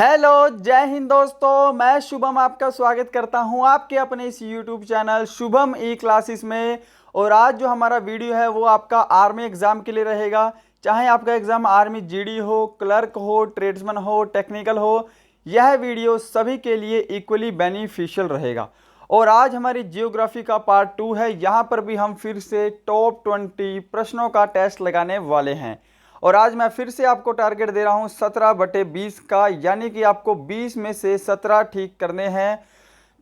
Hello, जय हिंद दोस्तों। मैं शुभम आपका स्वागत करता हूं आपके अपने इस यूट्यूब चैनल शुभम ई क्लासेस में। और आज जो हमारा वीडियो है वो आपका आर्मी एग्ज़ाम के लिए रहेगा। चाहे आपका एग्ज़ाम आर्मी जीडी हो, क्लर्क हो, ट्रेड्समैन हो, टेक्निकल हो, यह वीडियो सभी के लिए इक्वली बेनिफिशियल रहेगा। और आज हमारी जियोग्राफी का पार्ट 2 है। यहाँ पर भी हम फिर से टॉप 20 प्रश्नों का टेस्ट लगाने वाले हैं। और आज मैं फिर से आपको टारगेट दे रहा हूं 17/20 का, यानी कि आपको 20 में से 17 ठीक करने हैं।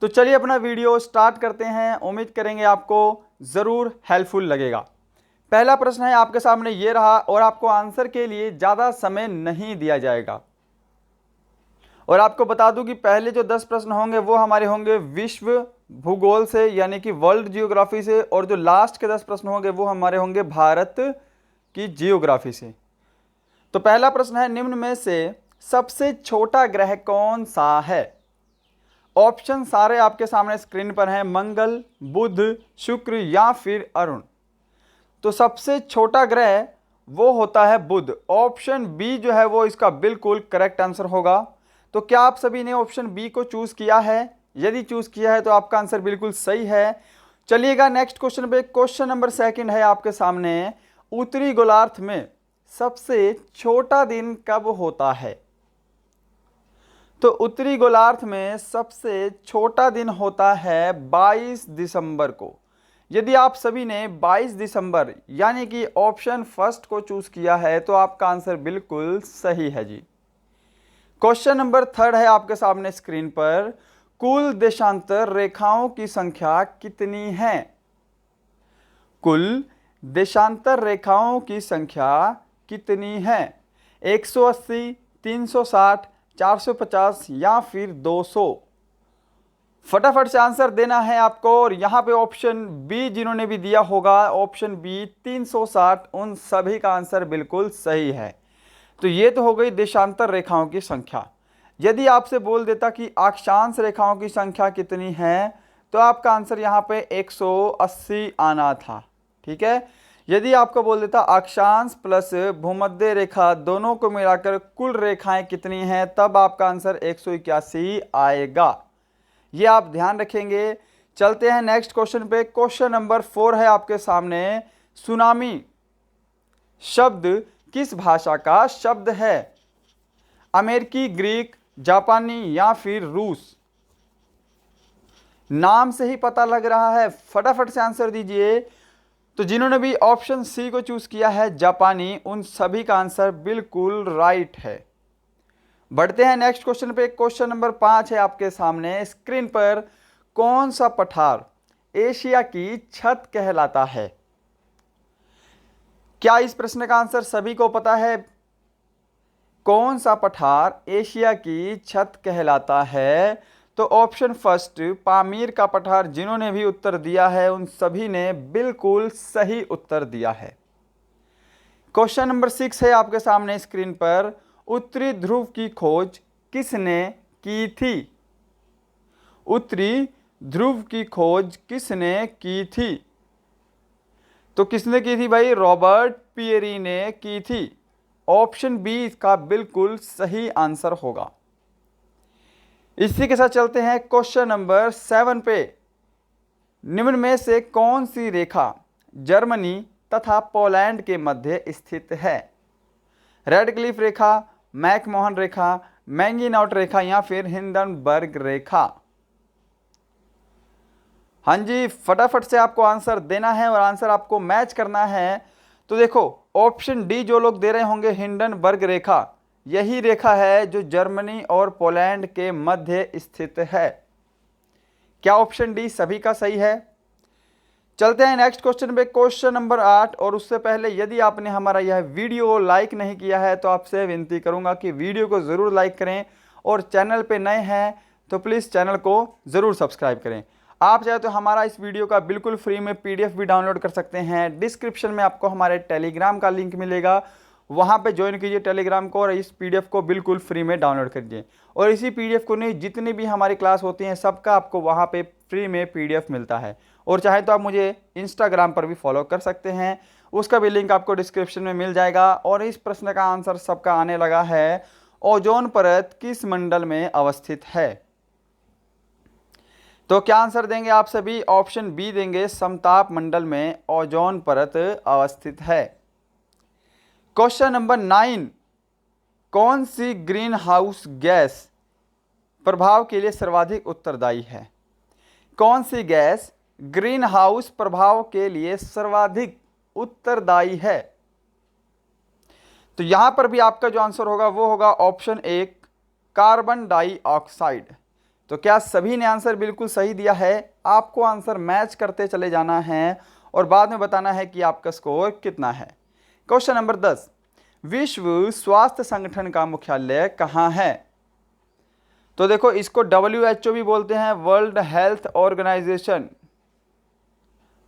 तो चलिए अपना वीडियो स्टार्ट करते हैं। उम्मीद करेंगे आपको ज़रूर हेल्पफुल लगेगा। पहला प्रश्न है आपके सामने ये रहा, और आपको आंसर के लिए ज़्यादा समय नहीं दिया जाएगा। और आपको बता दूं कि पहले जो 10 प्रश्न होंगे वो हमारे होंगे विश्व भूगोल से, यानी कि वर्ल्ड जियोग्राफी से, और जो लास्ट के 10 प्रश्न होंगे वो हमारे होंगे भारत की जियोग्राफी से। तो पहला प्रश्न है, निम्न में से सबसे छोटा ग्रह कौन सा है? ऑप्शन सारे आपके सामने स्क्रीन पर हैं, मंगल, बुध, शुक्र या फिर अरुण। तो सबसे छोटा ग्रह वो होता है बुध। ऑप्शन बी जो है वो इसका बिल्कुल करेक्ट आंसर होगा। तो क्या आप सभी ने ऑप्शन बी को चूज किया है? यदि चूज किया है तो आपका आंसर बिल्कुल सही है। चलिएगा नेक्स्ट क्वेश्चन पे। क्वेश्चन नंबर 2 है आपके सामने, उत्तरी गोलार्ध में सबसे छोटा दिन कब होता है? तो उत्तरी गोलार्ध में सबसे छोटा दिन होता है 22 दिसंबर को। यदि आप सभी ने 22 दिसंबर यानी कि ऑप्शन फर्स्ट को चूज किया है तो आपका आंसर बिल्कुल सही है जी। क्वेश्चन नंबर 3 है आपके सामने स्क्रीन पर, कुल देशांतर रेखाओं की संख्या कितनी है? कुल देशांतर रेखाओं की संख्या कितनी है? 180, 360, 450 या फिर 200? फटाफट से आंसर देना है आपको। और यहाँ पे ऑप्शन बी जिन्होंने भी दिया होगा, ऑप्शन बी 360, उन सभी का आंसर बिल्कुल सही है। तो ये तो हो गई देशांतर रेखाओं की संख्या। यदि आपसे बोल देता कि अक्षांश रेखाओं की संख्या कितनी है तो आपका आंसर यहाँ पे 180 आना था। ठीक है। यदि आपको बोल देता अक्षांश प्लस भूमध्य रेखा दोनों को मिलाकर कुल रेखाएं कितनी हैं तब आपका आंसर 181 आएगा। ये आप ध्यान रखेंगे। चलते हैं नेक्स्ट क्वेश्चन पे। क्वेश्चन नंबर 4 है आपके सामने, सुनामी शब्द किस भाषा का शब्द है? अमेरिकी, ग्रीक, जापानी या फिर रूस? नाम से ही पता लग रहा है, फटाफट से आंसर दीजिए। तो जिन्होंने भी ऑप्शन सी को चूज किया है जापानी, उन सभी का आंसर बिल्कुल राइट है। बढ़ते हैं नेक्स्ट क्वेश्चन पे। क्वेश्चन नंबर 5 है आपके सामने स्क्रीन पर, कौन सा पठार एशिया की छत कहलाता है? क्या इस प्रश्न का आंसर सभी को पता है? कौन सा पठार एशिया की छत कहलाता है? तो ऑप्शन फर्स्ट पामीर का पठार, जिन्होंने भी उत्तर दिया है उन सभी ने बिल्कुल सही उत्तर दिया है। क्वेश्चन नंबर 6 है आपके सामने स्क्रीन पर, उत्तरी ध्रुव की खोज किसने की थी? उत्तरी ध्रुव की खोज किसने की थी? तो किसने की थी भाई? रॉबर्ट पियरी ने की थी। ऑप्शन बी इसका बिल्कुल सही आंसर होगा। इसी के साथ चलते हैं क्वेश्चन नंबर 7 पे। निम्न में से कौन सी रेखा जर्मनी तथा पोलैंड के मध्य स्थित है? रेड क्लिफ रेखा, मैकमोहन रेखा, मैंगीनॉट रेखा या फिर हिंडनबर्ग रेखा? हाँ जी, फटाफट से आपको आंसर देना है और आंसर आपको मैच करना है। तो देखो ऑप्शन डी जो लोग दे रहे होंगे हिंडनबर्ग रेखा, यही रेखा है जो जर्मनी और पोलैंड के मध्य स्थित है। क्या ऑप्शन डी सभी का सही है? चलते हैं नेक्स्ट क्वेश्चन पे। Question number 8। और उससे पहले यदि आपने हमारा यह वीडियो लाइक नहीं किया है तो आपसे विनती करूंगा कि वीडियो को ज़रूर लाइक करें, और चैनल पे नए हैं तो प्लीज़ चैनल को ज़रूर सब्सक्राइब करें। आप चाहे तो हमारा इस वीडियो का बिल्कुल फ्री में पीडीएफ भी डाउनलोड कर सकते हैं। डिस्क्रिप्शन में आपको हमारे टेलीग्राम का लिंक मिलेगा, वहाँ पे ज्वाइन कीजिए टेलीग्राम को और इस पीडीएफ को बिल्कुल फ्री में डाउनलोड करिए। और इसी पीडीएफ को नहीं, जितनी भी हमारी क्लास होती हैं सबका आपको वहाँ पे फ्री में पीडीएफ मिलता है। और चाहे तो आप मुझे इंस्टाग्राम पर भी फॉलो कर सकते हैं, उसका भी लिंक आपको डिस्क्रिप्शन में मिल जाएगा। और इस प्रश्न का आंसर सबका आने लगा है, ओजोन परत किस मंडल में अवस्थित है? तो क्या आंसर देंगे आप सभी? ऑप्शन बी देंगे, समताप मंडल में ओजोन परत अवस्थित है। क्वेश्चन नंबर 9, कौन सी ग्रीन हाउस गैस प्रभाव के लिए सर्वाधिक उत्तरदायी है? कौन सी गैस ग्रीन हाउस प्रभाव के लिए सर्वाधिक उत्तरदायी है? तो यहां पर भी आपका जो आंसर होगा वो होगा ऑप्शन 1, कार्बन डाइऑक्साइड। तो क्या सभी ने आंसर बिल्कुल सही दिया है? आपको आंसर मैच करते चले जाना है और बाद में बताना है कि आपका स्कोर कितना है। क्वेश्चन नंबर 10, विश्व स्वास्थ्य संगठन का मुख्यालय कहाँ है? तो देखो, इसको WHO भी बोलते हैं, वर्ल्ड हेल्थ ऑर्गेनाइजेशन।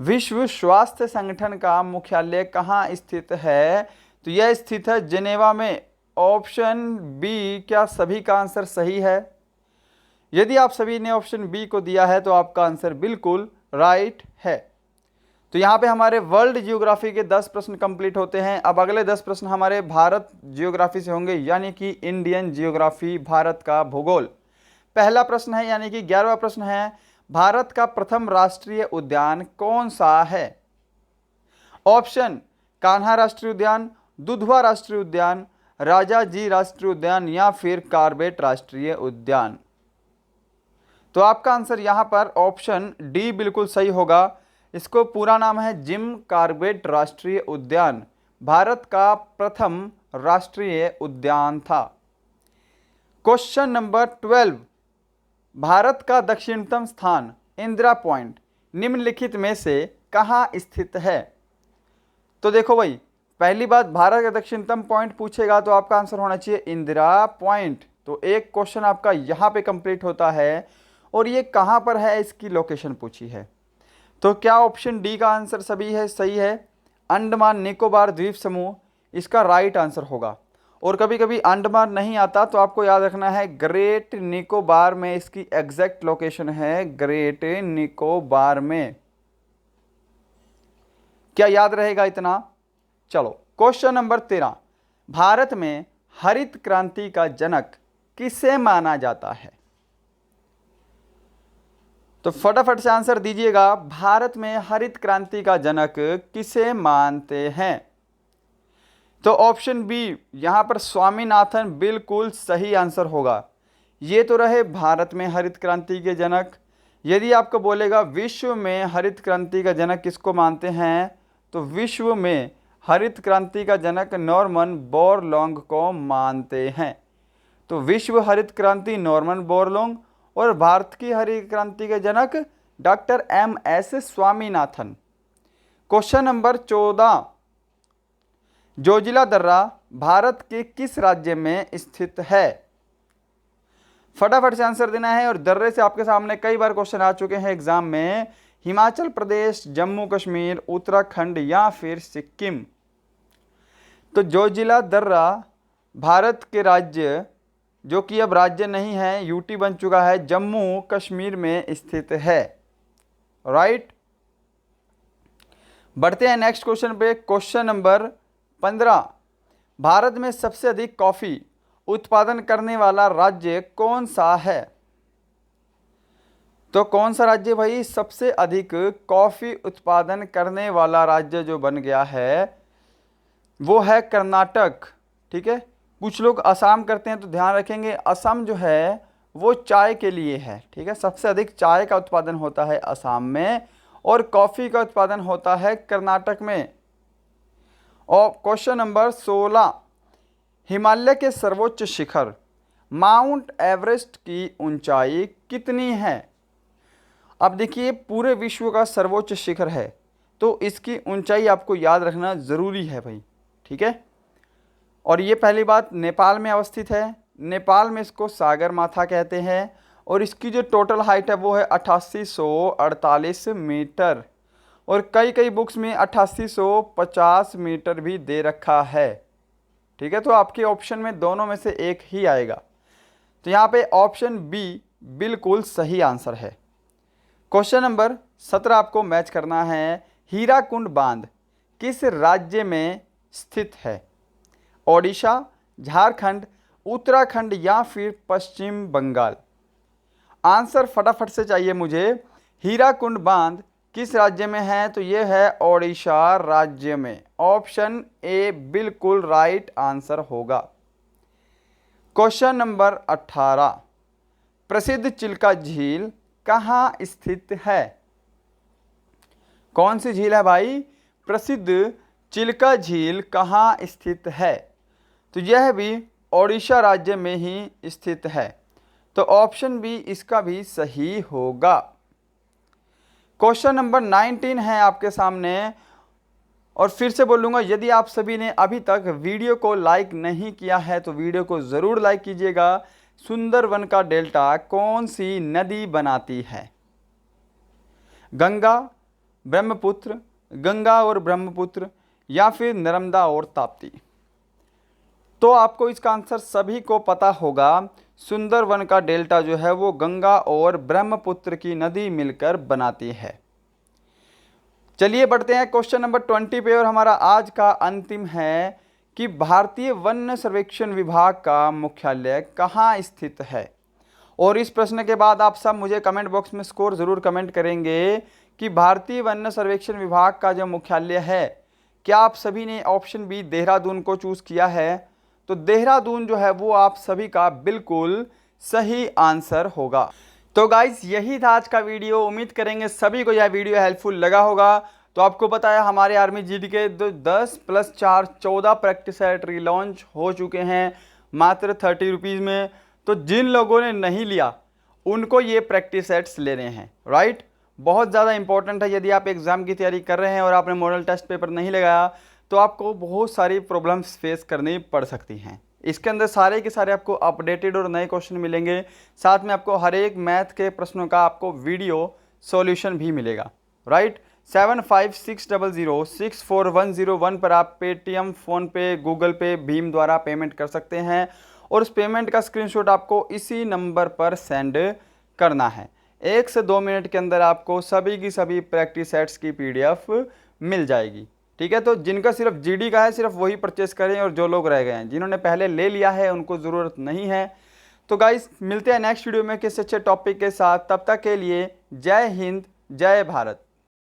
विश्व स्वास्थ्य संगठन का मुख्यालय कहाँ स्थित है? तो यह स्थित है जिनेवा में। ऑप्शन बी, क्या सभी का आंसर सही है? यदि आप सभी ने ऑप्शन बी को दिया है तो आपका आंसर बिल्कुल राइट है। तो यहाँ पे हमारे वर्ल्ड जियोग्राफी के 10 प्रश्न कंप्लीट होते हैं। अब अगले 10 प्रश्न हमारे भारत जियोग्राफी से होंगे, यानी कि इंडियन जियोग्राफी, भारत का भूगोल। पहला प्रश्न है, यानी कि 11वां प्रश्न है, भारत का प्रथम राष्ट्रीय उद्यान कौन सा है? ऑप्शन, कान्हा राष्ट्रीय उद्यान, दुधवा राष्ट्रीय उद्यान, राजाजी राष्ट्रीय उद्यान या फिर कॉर्बेट राष्ट्रीय उद्यान। तो आपका आंसर यहां पर ऑप्शन डी बिल्कुल सही होगा। इसको पूरा नाम है जिम कॉर्बेट राष्ट्रीय उद्यान, भारत का प्रथम राष्ट्रीय उद्यान था। क्वेश्चन नंबर 12, भारत का दक्षिणतम स्थान इंदिरा पॉइंट निम्नलिखित में से कहां स्थित है? तो देखो भाई, पहली बात, भारत का दक्षिणतम पॉइंट पूछेगा तो आपका आंसर होना चाहिए इंदिरा पॉइंट। तो एक क्वेश्चन आपका यहां पे कंप्लीट होता है। और ये कहां पर है, इसकी लोकेशन पूछी है। तो क्या ऑप्शन डी का आंसर सभी है सही है? अंडमान निकोबार द्वीप समूह इसका राइट आंसर होगा। और कभी कभी अंडमान नहीं आता तो आपको याद रखना है ग्रेट निकोबार में इसकी एग्जैक्ट लोकेशन है, ग्रेट निकोबार में। क्या याद रहेगा इतना? चलो, क्वेश्चन नंबर 13, भारत में हरित क्रांति का जनक किसे माना जाता है? तो फटाफट से आंसर दीजिएगा, भारत में हरित क्रांति का जनक किसे मानते हैं? तो ऑप्शन बी, यहां पर स्वामीनाथन बिल्कुल सही आंसर होगा। ये तो रहे भारत में हरित क्रांति के जनक। यदि आपको बोलेगा विश्व में हरित क्रांति का जनक किसको मानते हैं, तो विश्व में हरित क्रांति का जनक नॉर्मन बोरलॉन्ग को मानते हैं। तो विश्व हरित क्रांति नॉर्मन बोरलॉन्ग, और भारत की हरित क्रांति के जनक doctor MS Swaminathan. Question number 14, Zojila दर्रा भारत के किस राज्य में स्थित है? फटाफट से आंसर देना है। और दर्रे से आपके सामने कई बार क्वेश्चन आ चुके हैं एग्जाम में, हिमाचल प्रदेश, जम्मू कश्मीर, उत्तराखंड या फिर सिक्किम। तो जोजिला दर्रा भारत के राज्य, जो कि अब राज्य नहीं है, यूटी बन चुका है, जम्मू कश्मीर में स्थित है। राइट, बढ़ते हैं नेक्स्ट क्वेश्चन पे। क्वेश्चन नंबर 15, भारत में सबसे अधिक कॉफी उत्पादन करने वाला राज्य कौन सा है? तो कौन सा राज्य भाई सबसे अधिक कॉफी उत्पादन करने वाला राज्य जो बन गया है वो है कर्नाटक। ठीक है, कुछ लोग असम करते हैं तो ध्यान रखेंगे, असम जो है वो चाय के लिए है। ठीक है, सबसे अधिक चाय का उत्पादन होता है असम में और कॉफ़ी का उत्पादन होता है कर्नाटक में। और क्वेश्चन नंबर 16, हिमालय के सर्वोच्च शिखर माउंट एवरेस्ट की ऊंचाई कितनी है? अब देखिए, पूरे विश्व का सर्वोच्च शिखर है तो इसकी ऊंचाई आपको याद रखना ज़रूरी है भाई। ठीक है, और ये पहली बात नेपाल में अवस्थित है। नेपाल में इसको सागर माथा कहते हैं और इसकी जो टोटल हाइट है वो है 8848 मीटर, और कई बुक्स में 8850 मीटर भी दे रखा है। ठीक है, तो आपके ऑप्शन में दोनों में से एक ही आएगा। तो यहाँ पे ऑप्शन बी बिल्कुल सही आंसर है। क्वेश्चन नंबर 17 आपको मैच करना है, हीराकुंड बांध किस राज्य में स्थित है? ओडिशा, झारखंड, उत्तराखंड या फिर पश्चिम बंगाल? आंसर फटाफट से चाहिए मुझे। हीराकुंड बांध किस राज्य में है? तो ये है ओडिशा राज्य में। ऑप्शन ए बिल्कुल राइट आंसर होगा। क्वेश्चन नंबर 18, प्रसिद्ध चिल्का झील कहाँ स्थित है? कौन सी झील है भाई? प्रसिद्ध चिल्का झील कहाँ स्थित है? तो यह भी ओडिशा राज्य में ही स्थित है। तो ऑप्शन बी इसका भी सही होगा। क्वेश्चन नंबर 19 है आपके सामने, और फिर से बोलूँगा, यदि आप सभी ने अभी तक वीडियो को लाइक नहीं किया है तो वीडियो को ज़रूर लाइक कीजिएगा। सुंदरवन का डेल्टा कौन सी नदी बनाती है? गंगा, ब्रह्मपुत्र, गंगा और ब्रह्मपुत्र, या फिर नर्मदा और ताप्ती? तो आपको इसका आंसर सभी को पता होगा। सुंदरवन का डेल्टा जो है वो गंगा और ब्रह्मपुत्र की नदी मिलकर बनाती है। चलिए बढ़ते हैं क्वेश्चन नंबर 20 पे, और हमारा आज का अंतिम है कि भारतीय वन सर्वेक्षण विभाग का मुख्यालय कहाँ स्थित है? और इस प्रश्न के बाद आप सब मुझे कमेंट बॉक्स में स्कोर ज़रूर कमेंट करेंगे कि भारतीय वन सर्वेक्षण विभाग का जो मुख्यालय है, क्या आप सभी ने ऑप्शन बी देहरादून को चूज़ किया है? तो देहरादून जो है वो आप सभी का बिल्कुल सही आंसर होगा। तो गाइस यही था आज का वीडियो। उम्मीद करेंगे सभी को यह वीडियो हेल्पफुल लगा होगा। तो आपको बताया हमारे आर्मी जीडी के 10 + 4 14 प्रैक्टिस सेट रिलॉन्च हो चुके हैं मात्र 30 रुपीज़ में। तो जिन लोगों ने नहीं लिया उनको ये प्रैक्टिस सेट्स लेने हैं, राइट। बहुत ज़्यादा इंपॉर्टेंट है। यदि आप एग्ज़ाम की तैयारी कर रहे हैं और आपने मॉडल टेस्ट पेपर नहीं लगाया तो आपको बहुत सारी प्रॉब्लम्स फेस करनी पड़ सकती हैं। इसके अंदर सारे के सारे आपको अपडेटेड और नए क्वेश्चन मिलेंगे। साथ में आपको हर एक मैथ के प्रश्नों का आपको वीडियो सॉल्यूशन भी मिलेगा, राइट। 7560064101 पर आप पेटीएम, फ़ोनपे, गूगल पे, भीम द्वारा पेमेंट कर सकते हैं, और उस पेमेंट का स्क्रीनशॉट आपको इसी नंबर पर सेंड करना है। 1 से 2 मिनट के अंदर आपको सभी की सभी प्रैक्टिस सेट्स की PDF मिल जाएगी, ठीक है। तो जिनका सिर्फ जीडी का है सिर्फ वही परचेस करें, और जो लोग रह गए हैं जिन्होंने पहले ले लिया है उनको ज़रूरत नहीं है। तो गाइस मिलते हैं नेक्स्ट वीडियो में किसी अच्छे टॉपिक के साथ। तब तक के लिए जय हिंद, जय भारत।